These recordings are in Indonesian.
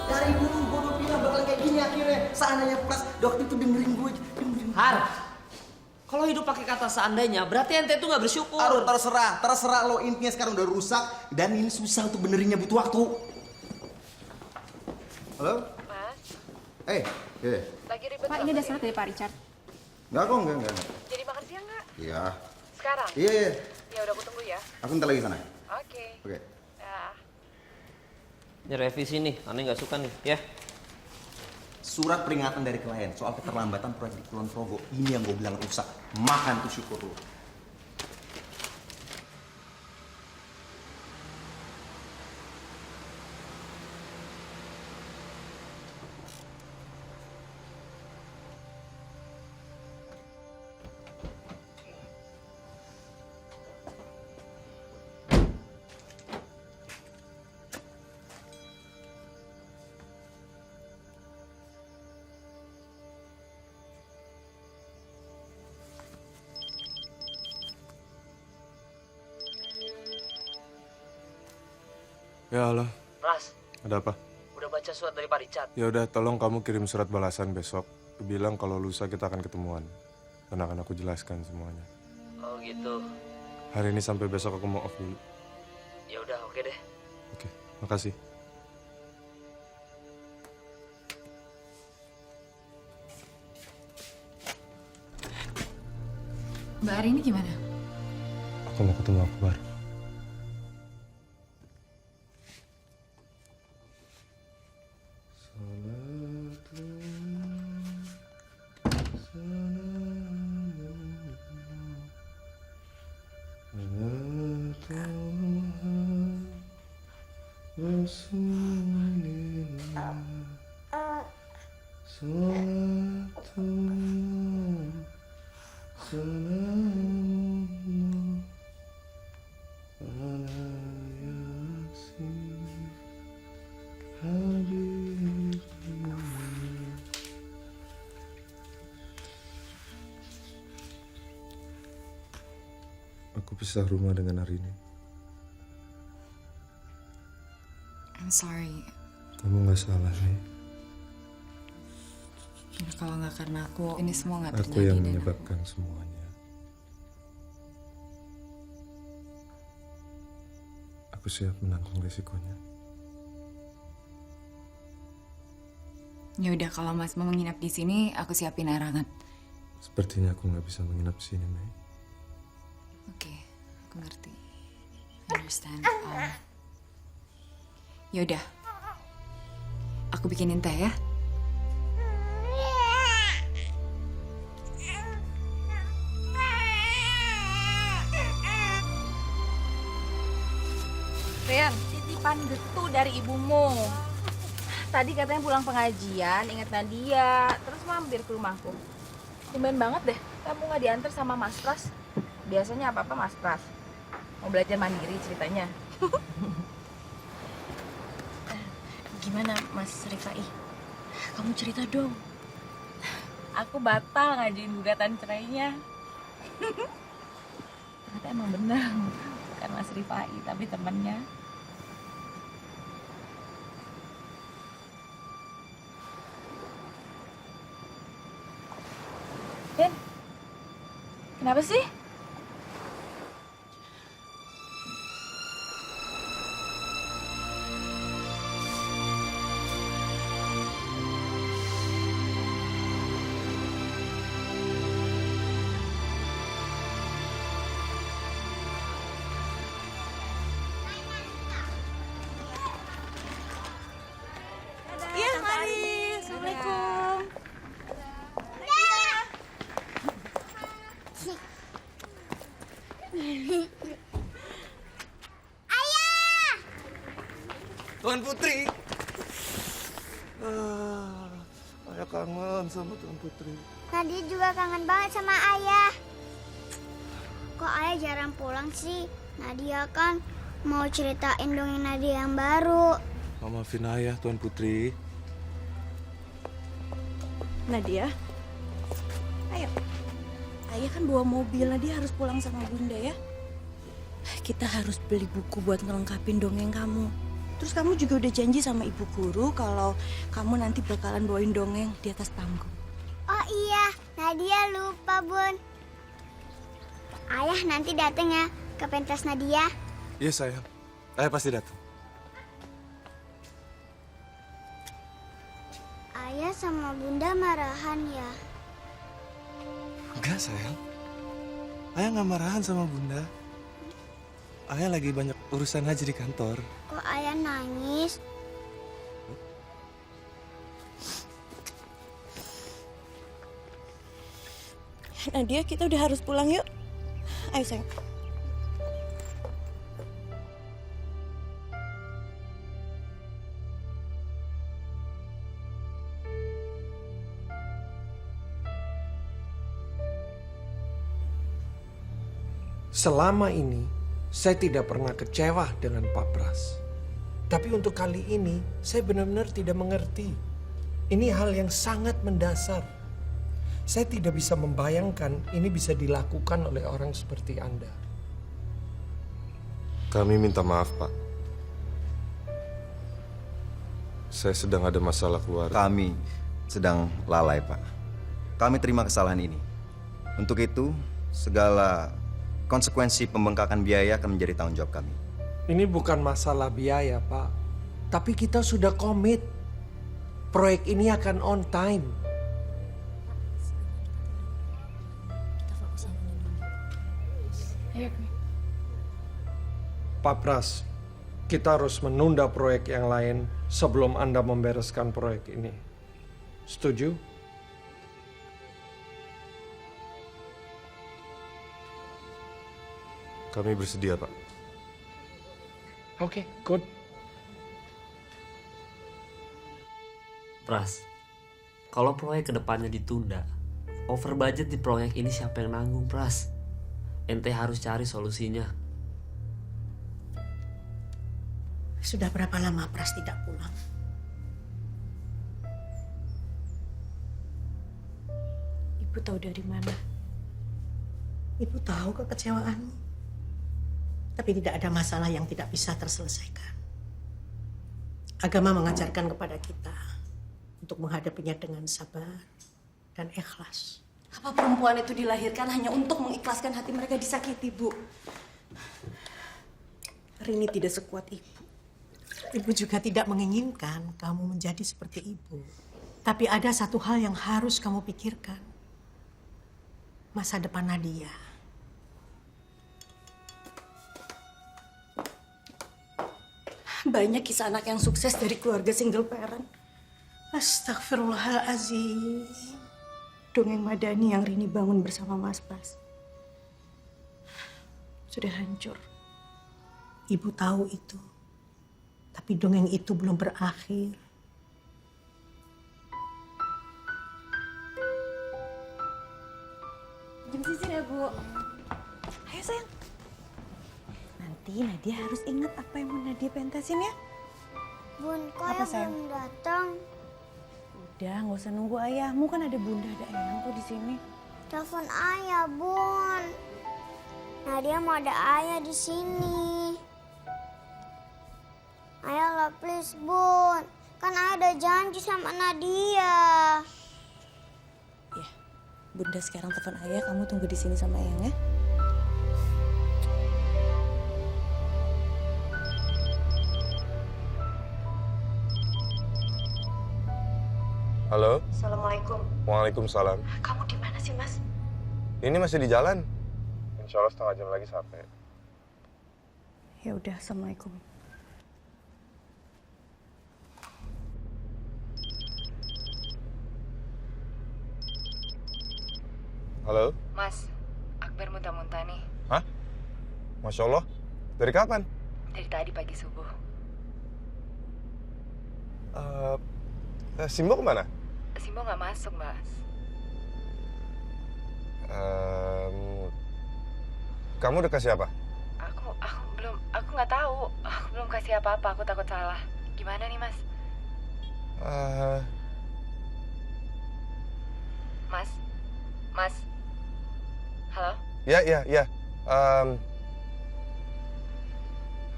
Dari dulu gue udah bilang bakal kayak gini akhirnya. Seandainya Pras, dokter itu dengerin gue. Har, kalau hidup pakai kata seandainya, berarti ente tuh nggak bersyukur. Aduh, terserah lo, intinya sekarang udah rusak dan ini susah untuk benerinnya, butuh waktu. Halo? Mas, Iya. lagi ribet. Pak, ini ada surat dari Pak Richard. Enggak kok, enggak. Jadi makan siang nggak? Iya. Sekarang? Iya. Ya udah aku tunggu ya. Aku ntar lagi sana. Oke. Oke. Ya. Ini revisi nih, aneh nggak suka nih, ya. Surat peringatan dari klien soal keterlambatan proyek di Kulon Progo. Ini yang gue bilang rusak. Makan tuh syukur lo. Ya Allah, Pras, ada apa? udah baca surat dari Pak Richard. Ya udah, tolong kamu kirim surat balasan besok. Bilang kalau lusa kita akan ketemuan. Dan akan aku jelaskan semuanya. Oh gitu. Hari ini sampai besok aku mau off dulu. Ya udah, oke deh. Oke, makasih. Mbak Arini gimana? Aku mau ketemu Akbar. Aku pisah rumah dengan Arini. I'm sorry. Kamu nggak salah nih. Ya, kalau nggak karena aku, ini semua nggak terjadi. Aku yang dan menyebabkan semuanya. Aku siap menanggung risikonya. Ya udah, kalau Mas mau menginap di sini, aku siapin air hangat. Sepertinya aku nggak bisa menginap di sini, Mei. Oke, aku ngerti. I understand. Ya udah, aku bikinin teh ya. Ren, titipan getu dari ibumu. Tadi katanya pulang pengajian, inget Nadia, terus mampir ke rumahku. Tumben banget deh, kamu nggak diantar sama Mas Pras. Biasanya apa-apa Mas Pras. Mau belajar mandiri ceritanya. Gimana Mas Rifai? Kamu cerita dong. Aku batal ngajuin gugatan cerainya. Ternyata emang bener, bukan Mas Rifai, tapi temennya. Ben, kenapa sih? Iya, mari. Assalamualaikum. Tuan Putri. Ayah kangen sama Tuan Putri. Nadia juga kangen banget sama ayah. Kok ayah jarang pulang sih? Nadia kan mau ceritain dongeng Nadia yang baru. Maafin ayah, Tuan Putri. Nadia, ayo. Ayah kan bawa mobil, Nadia harus pulang sama Bunda ya. Kita harus beli buku buat ngelengkapin dongeng kamu. Terus kamu juga udah janji sama ibu guru kalau kamu nanti bakalan bawain dongeng di atas panggung. Oh iya, Nadia lupa, Bun. Ayah nanti dateng ya ke pentas Nadia. Iya sayang, ayah pasti datang. Ayah sama Bunda marahan ya. Enggak sayang, ayah nggak marahan sama bunda. Ayah lagi banyak urusan aja di kantor. Kok ayah nangis? Nadia, kita udah harus pulang yuk. Ayo sayang. Selama ini, saya tidak pernah kecewa dengan Pak Pras. Tapi untuk kali ini, saya benar-benar tidak mengerti. Ini hal yang sangat mendasar. Saya tidak bisa membayangkan ini bisa dilakukan oleh orang seperti Anda. Kami minta maaf, Pak. Saya sedang ada masalah keluarga. Kami sedang lalai, Pak. Kami terima kesalahan ini. Untuk itu, segala konsekuensi pembengkakan biaya akan menjadi tanggung jawab kami. Ini bukan masalah biaya, Pak. Tapi kita sudah komit. Proyek ini akan on time. Pak Pras, kita harus menunda proyek yang lain sebelum Anda membereskan proyek ini. Setuju? Kami bersedia, Pak. Oke, good. Pras, kalau proyek kedepannya ditunda, over budget di proyek ini siapa yang nanggung, Pras? Ente harus cari solusinya. Sudah berapa lama Pras tidak pulang? Ibu tahu dari mana? Ibu tahu kekecewaanmu. Tapi tidak ada masalah yang tidak bisa terselesaikan. Agama mengajarkan kepada kita untuk menghadapinya dengan sabar dan ikhlas. Apa perempuan itu dilahirkan hanya untuk mengikhlaskan hati mereka disakiti, Bu? Rini tidak sekuat ibu. Ibu juga tidak menginginkan kamu menjadi seperti ibu. Tapi ada satu hal yang harus kamu pikirkan. Masa depan Nadia. Banyak kisah anak yang sukses dari keluarga single parent. Astagfirullahaladzim. Dongeng Madani yang Rini bangun bersama Mas Pras sudah hancur. Ibu tahu itu. Tapi dongeng itu belum berakhir. Jam sini ya, Bu. Ayo sayang. Nanti Nadia harus ingat apa yang mau Nadia pentasin ya. Bun, kok Apa, ayah sayang? belum datang? Udah, nggak usah nunggu ayahmu, kan ada bunda, ada eyang kok di sini. Telepon ayah, Bun. Nadia mau ada ayah di sini. Ayah lah, please, Bun. Kan ayah ada janji sama Nadia. Ya, bunda sekarang telepon ayah, kamu tunggu di sini sama eyang ya. Halo? Assalamualaikum. Waalaikumsalam. Kamu di mana sih, Mas? Ini masih di jalan. Insya Allah setengah jam lagi sampai. Ya udah, assalamualaikum. Halo? Mas, Akbar muntah-muntah nih. Hah? Masya Allah. Dari kapan? Dari tadi pagi subuh. Simbo kemana? Simbo nggak masuk, Mas. Kamu udah kasih apa? Aku nggak tahu. Aku belum kasih apa-apa. Aku takut salah. Gimana nih, Mas? Mas. Halo? Ya.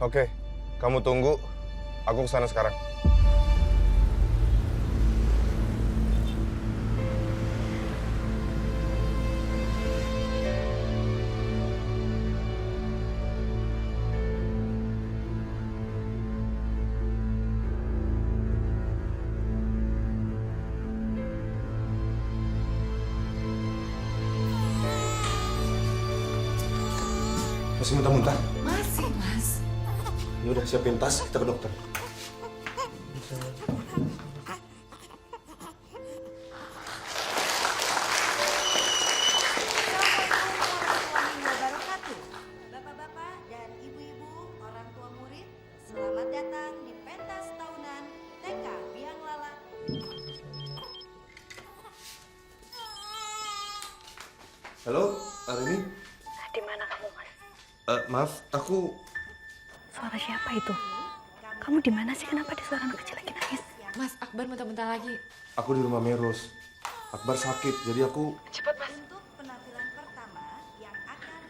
Oke, kamu tunggu. Aku kesana sekarang. Masih muntah-muntah? Masih, Mas. Ya udah, siapin tas, kita ke dokter. Bapak-bapak dan ibu-ibu, orang tua murid, selamat datang di pentas tahunan TK Biang Lala. Halo, Arini? Di mana kamu, Mas? Maaf, aku... Suara siapa itu? Kamu di mana sih? Kenapa ada suara anak kecil lagi nangis? Mas, Akbar muntah-muntah lagi. Aku di rumah Meros. Akbar sakit, jadi aku... Cepat, Mas. Untuk penampilan pertama yang akan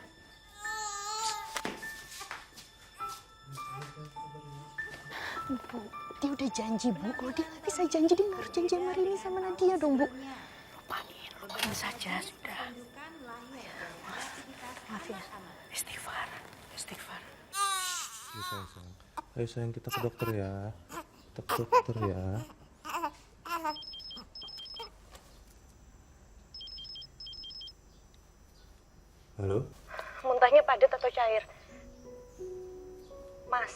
Bu, dia udah janji, Bu. Kalau dia nggak bisa janji, dia harus janji sama Rini sama Nadia dong, Bu. Lupain saja, sudah. Maaf ya. Istighfar. Ayo sayang. Ayo sayang, kita ke dokter ya. Kita ke dokter ya. Halo? Muntahnya padat atau cair? Mas.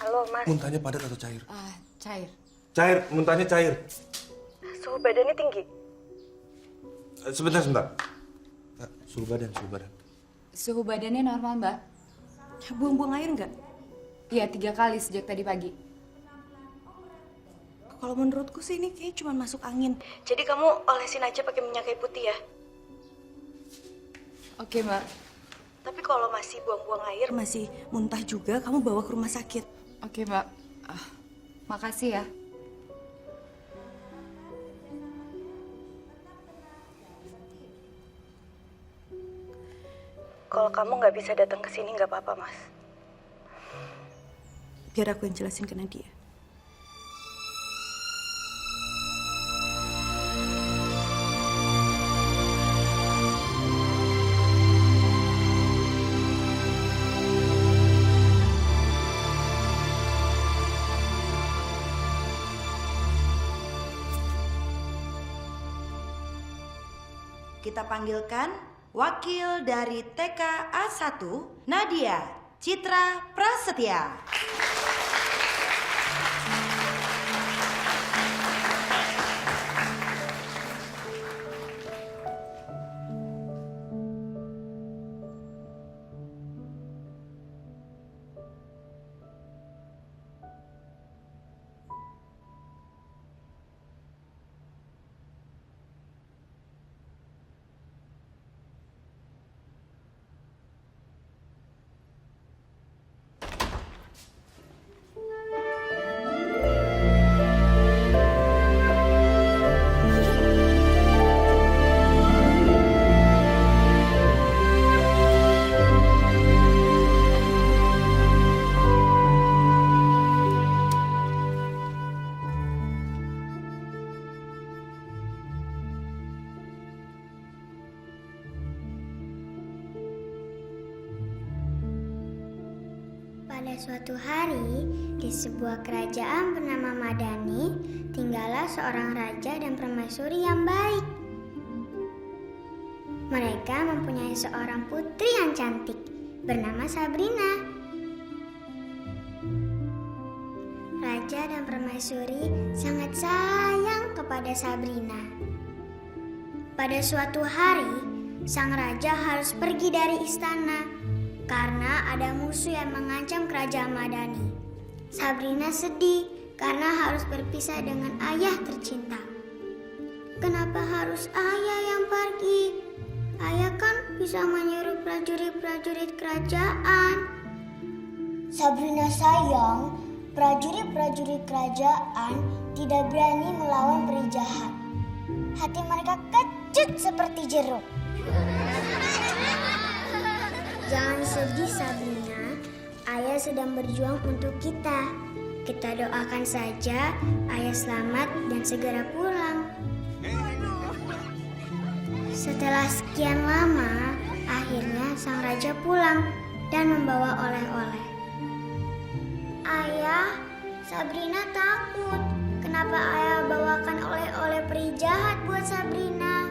Halo, Mas. Muntahnya padat atau cair? Cair. Cair, muntahnya cair. Suhu badannya tinggi? Sebentar. Suhu badan. Suhu badannya normal, Mbak. buang-buang air nggak? Iya, 3 kali sejak tadi pagi. Kalau menurutku sih ini kayaknya cuma masuk angin. Jadi kamu olesin aja pakai minyak kayu putih ya? Oke, Mbak. Tapi kalau masih buang-buang air, Masih muntah juga, kamu bawa ke rumah sakit. Oke, Mbak. Makasih ya. kalau kamu nggak bisa datang ke sini nggak apa-apa, Mas. Biar aku yang jelasin ke Nadia. Kita panggilkan wakil dari TK A1, Nadia Citra Prasetya. Pada suatu hari, di sebuah kerajaan bernama Madani, tinggallah seorang raja dan permaisuri yang baik. Mereka mempunyai seorang putri yang cantik, bernama Sabrina. Raja dan permaisuri sangat sayang kepada Sabrina. Pada suatu hari, sang raja harus pergi dari istana karena ada musuh yang mengancam kerajaan Madani. Sabrina sedih karena harus berpisah dengan ayah tercinta. Kenapa harus ayah yang pergi? Ayah kan bisa menyuruh prajurit-prajurit kerajaan. Sabrina sayang, prajurit-prajurit kerajaan tidak berani melawan peri jahat. Hati mereka kecut seperti jeruk. Jangan sedih, Sabrina. Ayah sedang berjuang untuk kita. Kita doakan saja ayah selamat dan segera pulang. Setelah sekian lama, akhirnya sang raja pulang dan membawa oleh-oleh. Ayah, Sabrina takut. Kenapa ayah bawakan oleh-oleh peri jahat buat Sabrina?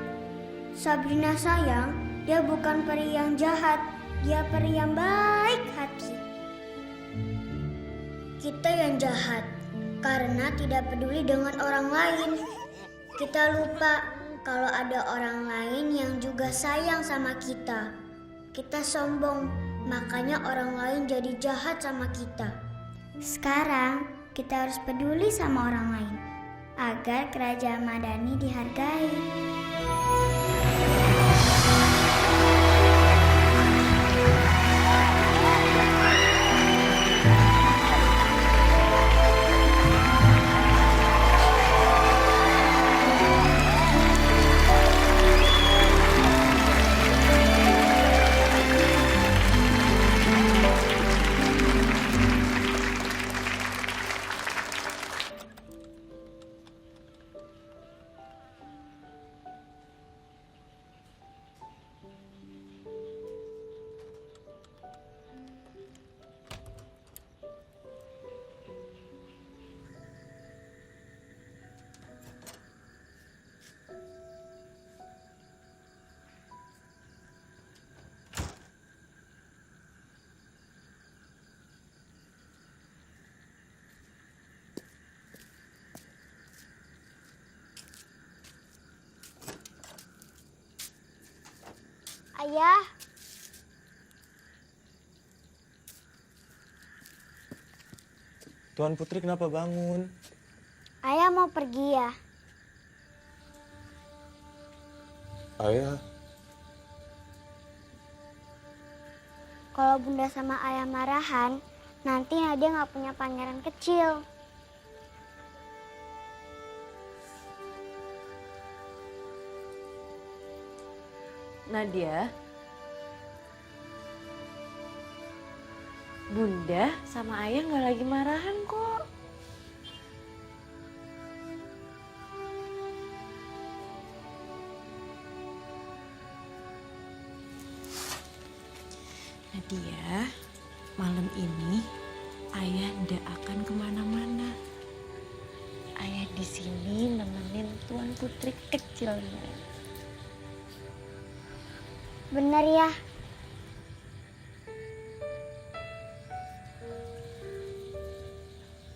Sabrina sayang, dia bukan peri yang jahat. Dia peri yang baik hati. Kita yang jahat karena tidak peduli dengan orang lain. Kita lupa kalau ada orang lain yang juga sayang sama kita. Kita sombong, makanya orang lain jadi jahat sama kita. Sekarang kita harus peduli sama orang lain agar kerajaan Madani dihargai. Ayah, Tuan Putri kenapa bangun? ayah mau pergi ya? Ayah, Kalau bunda sama ayah marahan, nanti Nadia nggak punya pangeran kecil. Nadia, bunda sama ayah nggak lagi marahan kok. Nadia, malam ini ayah ndak akan kemana-mana. Ayah di sini nemenin Tuan Putri kecilnya. Bener ya?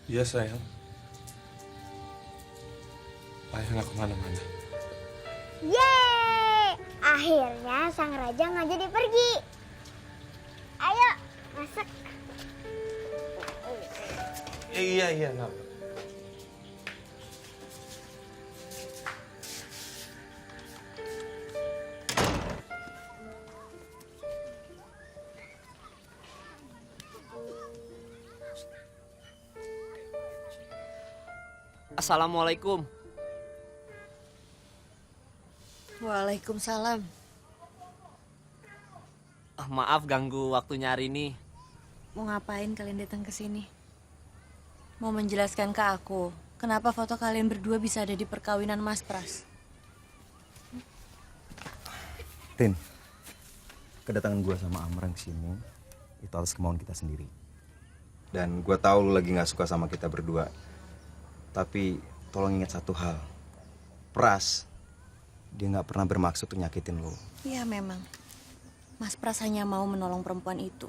iya sayang. Ayah nggak kemana-mana. Yeay! Akhirnya sang raja nggak jadi pergi. Ayo, masak. Iya, nggak. Assalamualaikum. Waalaikumsalam. Maaf ganggu waktunya hari ini. Mau ngapain kalian datang ke sini? Mau menjelaskan ke aku, kenapa foto kalian berdua bisa ada di perkawinan Mas Pras? Tin, kedatangan gue sama Amrang sini itu atas kemauan kita sendiri. Dan gue tahu lu lagi nggak suka sama kita berdua. Tapi tolong ingat satu hal, Pras, dia nggak pernah bermaksud untuk nyakitin lo. Iya memang, Mas Pras hanya mau menolong perempuan itu,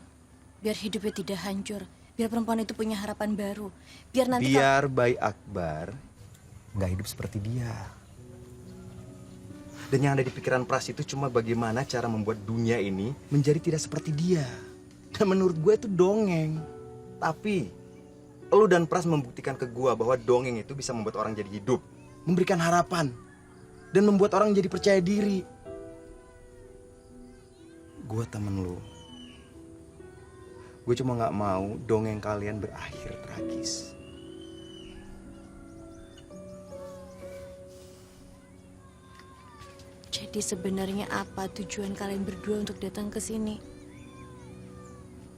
biar hidupnya tidak hancur, biar perempuan itu punya harapan baru, biar nanti Biar Bayi Akbar nggak hidup seperti dia. Dan yang ada di pikiran Pras itu cuma bagaimana cara membuat dunia ini menjadi tidak seperti dia. Dan menurut gue itu dongeng. Tapi lu dan Pras membuktikan ke gue bahwa dongeng itu bisa membuat orang jadi hidup, memberikan harapan, dan membuat orang jadi percaya diri. Gue temen lu. Gue cuma gak mau dongeng kalian berakhir tragis. Jadi sebenarnya apa tujuan kalian berdua untuk datang ke sini?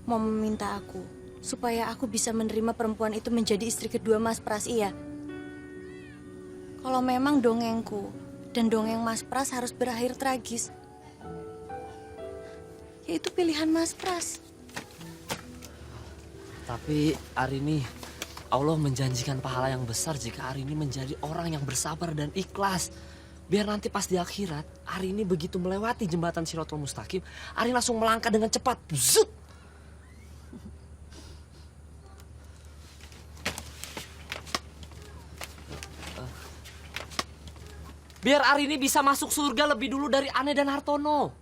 Mau meminta aku supaya aku bisa menerima perempuan itu menjadi istri kedua Mas Pras, iya. Kalau memang dongengku dan dongeng Mas Pras harus berakhir tragis, ya itu pilihan Mas Pras. Tapi Arini, Allah menjanjikan pahala yang besar jika Arini menjadi orang yang bersabar dan ikhlas. Biar nanti pas di akhirat, Arini begitu melewati jembatan Shirathul Mustaqim, Arini langsung melangkah dengan cepat. Zut! Biar Arini bisa masuk surga lebih dulu dari Ane dan Hartono.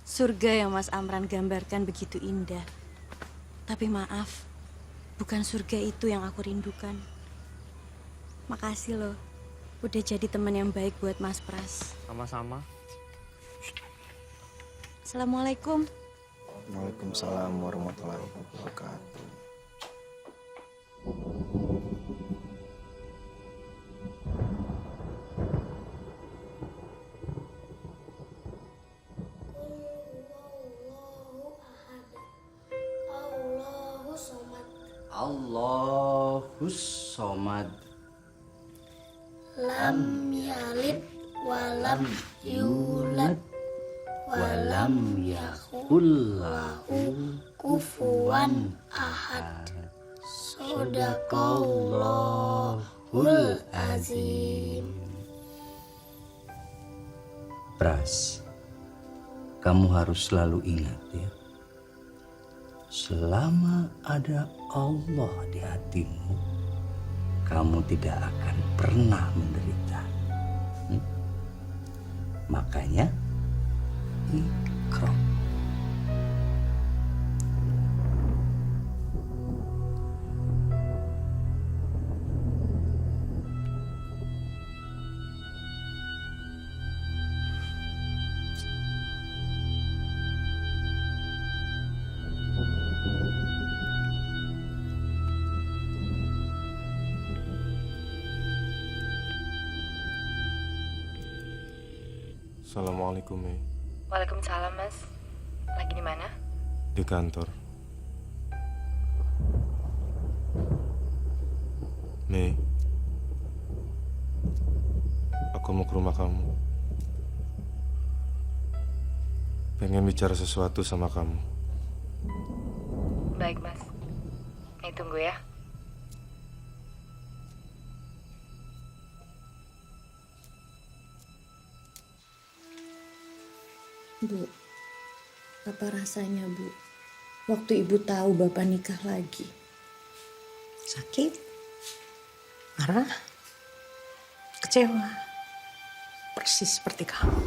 Surga yang Mas Amran gambarkan begitu indah. Tapi maaf, bukan surga itu yang aku rindukan. Makasih loh, udah jadi teman yang baik buat Mas Pras. Sama-sama. Assalamualaikum. Waalaikumsalam warahmatullahi wabarakatuh. Allahus somad. Lam yalid walam yulad walam yakul lahu kufuwan ahad. Shadaqallahul azim. Pras, kamu harus selalu ingat ya. Selama ada Allah di hatimu, kamu tidak akan pernah menderita. Makanya, Iqra. Assalamualaikum, Mei. Waalaikumsalam, Mas. Lagi di mana? Di kantor. Mei, aku mau ke rumah kamu. Pengen bicara sesuatu sama kamu. Baik, Mas. Nih, tunggu ya. Bu, apa rasanya, Bu, waktu Ibu tahu Bapak nikah lagi? Sakit, marah, kecewa, persis seperti kamu.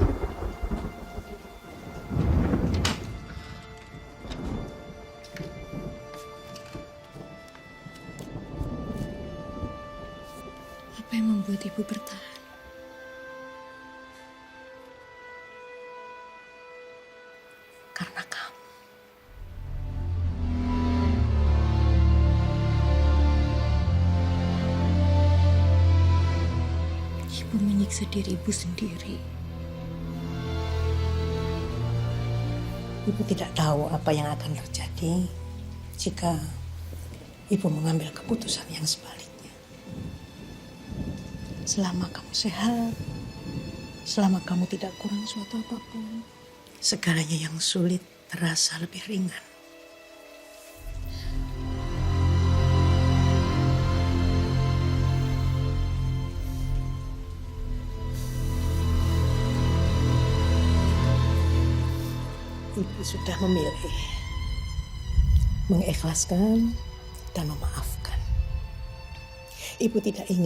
Apa yang membuat Ibu bertahan? Karena kamu. Ibu menyiksa diri Ibu sendiri. Ibu tidak tahu apa yang akan terjadi jika Ibu mengambil keputusan yang sebaliknya. Selama kamu sehat, selama kamu tidak kurang suatu apapun, segalanya yang sulit terasa lebih ringan. Ibu sudah memilih mengikhlaskan dan memaafkan. Ibu tidak ingin